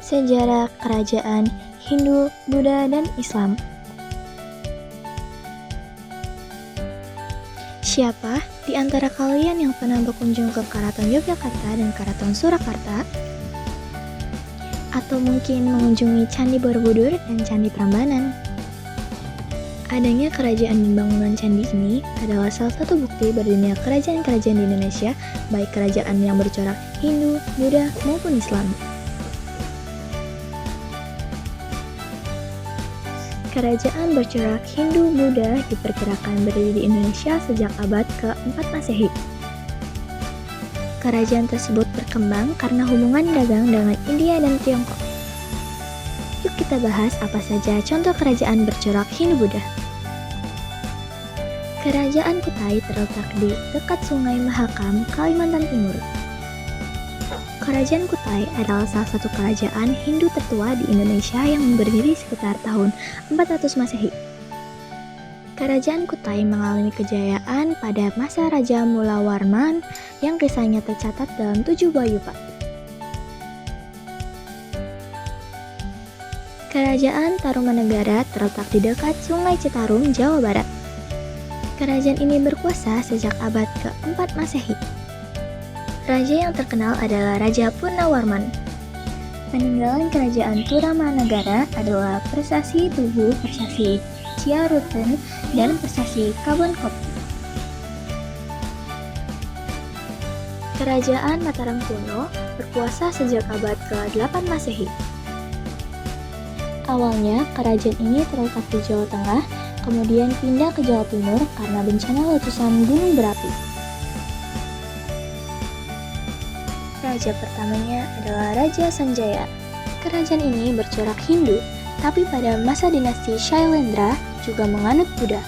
Sejarah kerajaan Hindu, Buddha, dan Islam. Siapa di antara kalian yang pernah berkunjung ke Keraton Yogyakarta dan Keraton Surakarta? Atau mungkin mengunjungi Candi Borobudur dan Candi Prambanan? Adanya kerajaan dan bangunan candi ini adalah salah satu bukti berdirinya kerajaan-kerajaan di Indonesia, baik kerajaan yang bercorak Hindu, Buddha, maupun Islam. Kerajaan bercorak Hindu-Buddha diperkirakan berdiri di Indonesia sejak abad ke-4 Masehi. Kerajaan tersebut berkembang karena hubungan dagang dengan India dan Tiongkok. Yuk kita bahas apa saja contoh kerajaan bercorak Hindu-Buddha. Kerajaan Kutai terletak di dekat Sungai Mahakam, Kalimantan Timur. Kerajaan Kutai adalah salah satu kerajaan Hindu tertua di Indonesia yang berdiri sekitar tahun 400 Masehi. Kerajaan Kutai mengalami kejayaan pada masa Raja Mulawarman yang kisahnya tercatat dalam 7 Buah Yupa. Kerajaan Tarumanegara terletak di dekat Sungai Citarum, Jawa Barat. Kerajaan ini berkuasa sejak abad ke-4 Masehi. Raja yang terkenal adalah Raja Purnawarman. Peninggalan kerajaan Tarumanegara adalah Prasasti Tugu, Prasasti Ciaruten, dan Prasasti Kabon Kopi. Kerajaan Mataram kuno berkuasa sejak abad ke-8 Masehi. Awalnya, kerajaan ini terletak di Jawa Tengah, kemudian pindah ke Jawa Timur karena bencana letusan gunung berapi. Raja pertamanya adalah Raja Sanjaya. Kerajaan ini bercorak Hindu, tapi pada masa dinasti Shailendra juga menganut Buddha.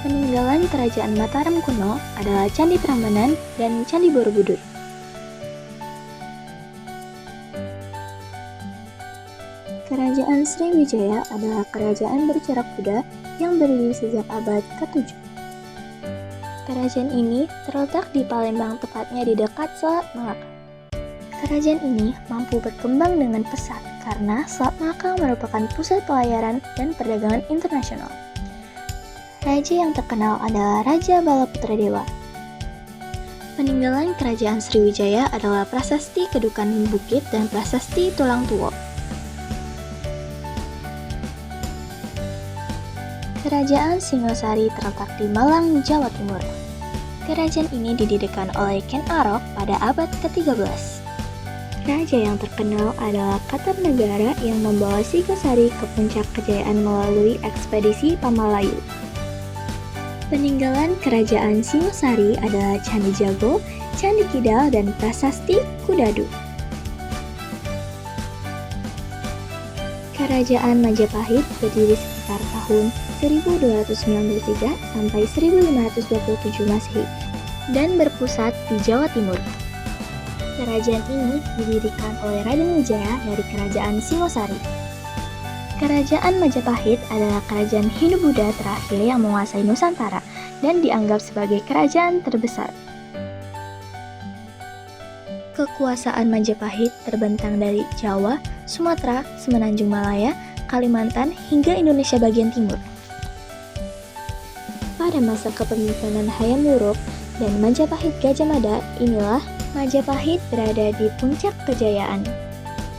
Peninggalan kerajaan Mataram kuno adalah Candi Prambanan dan Candi Borobudur. Kerajaan Sriwijaya adalah kerajaan bercorak Buddha yang berdiri sejak abad ke-7. Kerajaan ini terletak di Palembang, tepatnya di dekat Selat Malaka. Kerajaan ini mampu berkembang dengan pesat karena Selat Malaka merupakan pusat pelayaran dan perdagangan internasional. Raja yang terkenal adalah Raja Balaputradewa. Peninggalan kerajaan Sriwijaya adalah Prasasti Kedukan Bukit dan Prasasti Tulang Tuo. Kerajaan Singosari terletak di Malang, Jawa Timur. Kerajaan ini didirikan oleh Ken Arok pada abad ke-13. Raja yang terkenal adalah Kartanegara yang membawa Singosari ke puncak kejayaan melalui ekspedisi Pamalayu. Peninggalan kerajaan Singosari adalah Candi Jago, Candi Kidal, dan Prasasti Kudadu. Kerajaan Majapahit berdiri sekitar tahun 1293 sampai 1527 Masehi dan berpusat di Jawa Timur. Kerajaan ini didirikan oleh Raden Wijaya dari kerajaan Singosari. Kerajaan Majapahit adalah kerajaan Hindu-Buddha terakhir yang menguasai Nusantara dan dianggap sebagai kerajaan terbesar. Kekuasaan Majapahit terbentang dari Jawa, Sumatera, Semenanjung Malaya, Kalimantan, hingga Indonesia bagian timur. Pada masa kepemimpinan Hayam Wuruk dan Majapahit Gajah Mada, inilah Majapahit berada di puncak kejayaan.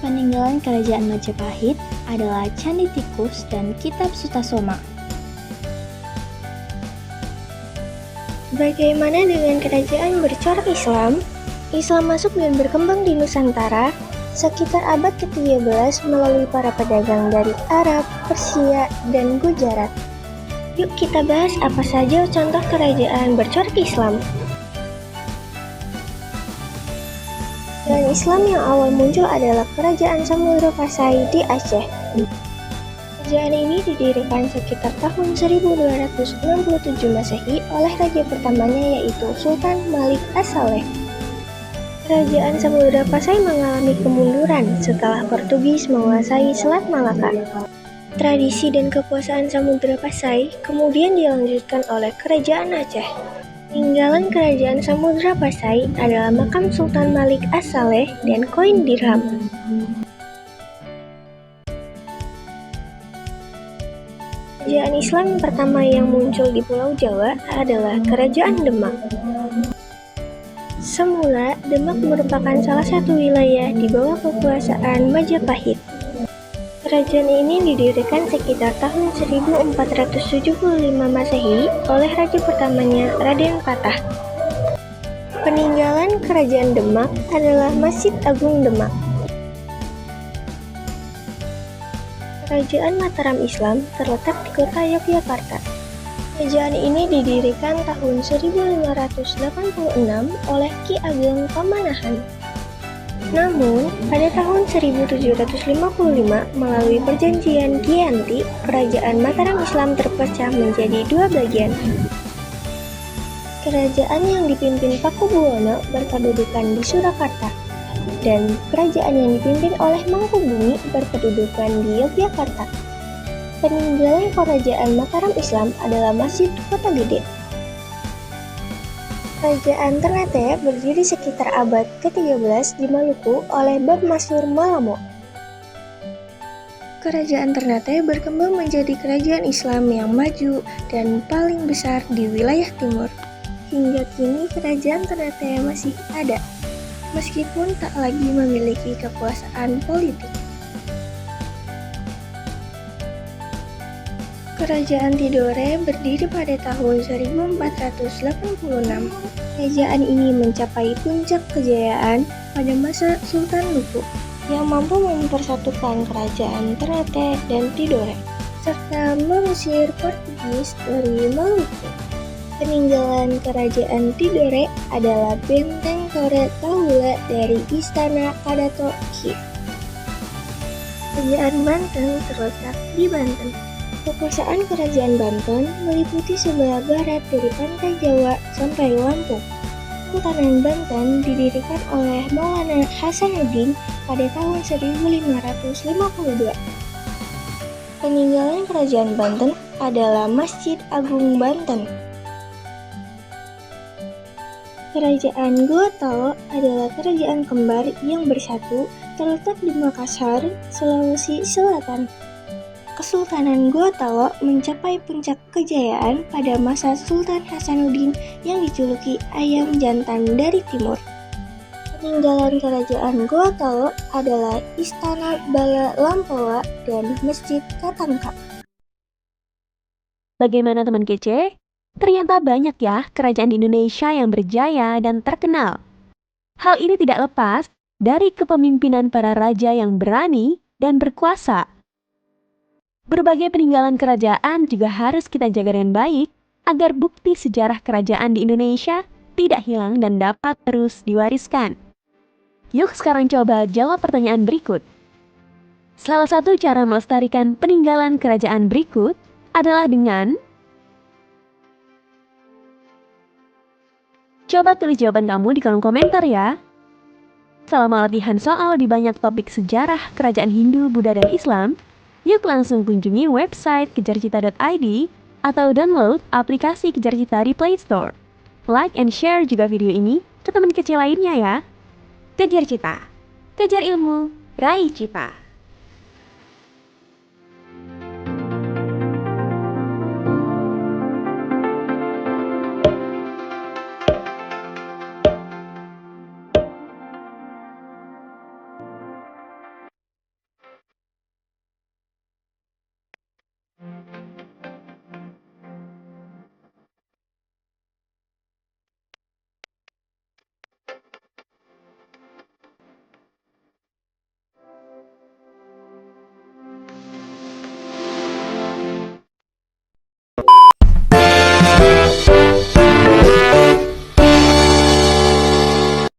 Peninggalan kerajaan Majapahit adalah Candi Tikus dan Kitab Sutasoma. Bagaimana dengan kerajaan bercorak Islam? Islam masuk dan berkembang di Nusantara sekitar abad ke-13 melalui para pedagang dari Arab, Persia, dan Gujarat. Yuk kita bahas apa saja contoh kerajaan bercorak Islam. Kerajaan Islam yang awal muncul adalah Kerajaan Samudra Pasai di Aceh. Kerajaan ini didirikan sekitar tahun 1267 Masehi oleh raja pertamanya yaitu Sultan Malik As-Saleh. Kerajaan Samudra Pasai mengalami kemunduran setelah Portugis menguasai Selat Malaka. Tradisi dan kekuasaan Samudra Pasai kemudian dilanjutkan oleh Kerajaan Aceh. Peninggalan Kerajaan Samudra Pasai adalah makam Sultan Malik As-Saleh dan koin dirham. Kerajaan Islam pertama yang muncul di Pulau Jawa adalah Kerajaan Demak. Semula, Demak merupakan salah satu wilayah di bawah kekuasaan Majapahit. Kerajaan ini didirikan sekitar tahun 1475 Masehi oleh raja pertamanya Raden Patah. Peninggalan Kerajaan Demak adalah Masjid Agung Demak. Kerajaan Mataram Islam terletak di kota Yogyakarta. Kerajaan ini didirikan tahun 1586 oleh Ki Ageng Pamanahan. Namun, pada tahun 1755 melalui perjanjian Giyanti, Kerajaan Mataram Islam terpecah menjadi dua bagian. Kerajaan yang dipimpin Pakubuwono berkedudukan di Surakarta, dan kerajaan yang dipimpin oleh Mangkubumi berkedudukan di Yogyakarta. Peninggalan Kerajaan Mataram Islam adalah Masjid Kota Gede. Kerajaan Ternate berdiri sekitar abad ke-13 di Maluku oleh Bab Masur Malamo. Kerajaan Ternate berkembang menjadi kerajaan Islam yang maju dan paling besar di wilayah timur. Hingga kini kerajaan Ternate masih ada, meskipun tak lagi memiliki kekuasaan politik. Kerajaan Tidore berdiri pada tahun 1486. Kerajaan ini mencapai puncak kejayaan pada masa Sultan Lupu, yang mampu mempersatukan kerajaan Ternate dan Tidore, serta mengusir Portugis dari Maluku. Peninggalan kerajaan Tidore adalah benteng Toret Tahula dari Istana Kadato Ki. Kerajaan Banten terletak di Banten. Kekuasaan Kerajaan Banten meliputi sebelah barat dari pantai Jawa sampai Lampung. Sultanan Banten didirikan oleh Maulana Hasanuddin pada tahun 1552. Peninggalan Kerajaan Banten adalah Masjid Agung Banten. Kerajaan Gotalo adalah kerajaan kembar yang bersatu terletak di Makassar, Sulawesi Selatan. Kesultanan Gotalo mencapai puncak kejayaan pada masa Sultan Hasanuddin yang dijuluki Ayam Jantan dari Timur. Peninggalan kerajaan Gotalo adalah Istana Bala Lampoa dan Masjid Katangka. Bagaimana teman kece? Ternyata banyak ya kerajaan di Indonesia yang berjaya dan terkenal. Hal ini tidak lepas dari kepemimpinan para raja yang berani dan berkuasa. Berbagai peninggalan kerajaan juga harus kita jaga dengan baik agar bukti sejarah kerajaan di Indonesia tidak hilang dan dapat terus diwariskan. Yuk sekarang coba jawab pertanyaan berikut. Salah satu cara melestarikan peninggalan kerajaan berikut adalah dengan coba tulis jawaban kamu di kolom komentar ya. Selama latihan soal di banyak topik sejarah kerajaan Hindu, Buddha, dan Islam, yuk langsung kunjungi website kejarcita.id atau download aplikasi Kejar Cita di Play Store. Like and share juga video ini ke teman kecil lainnya ya. Kejar Cita, kejar ilmu, raih cita.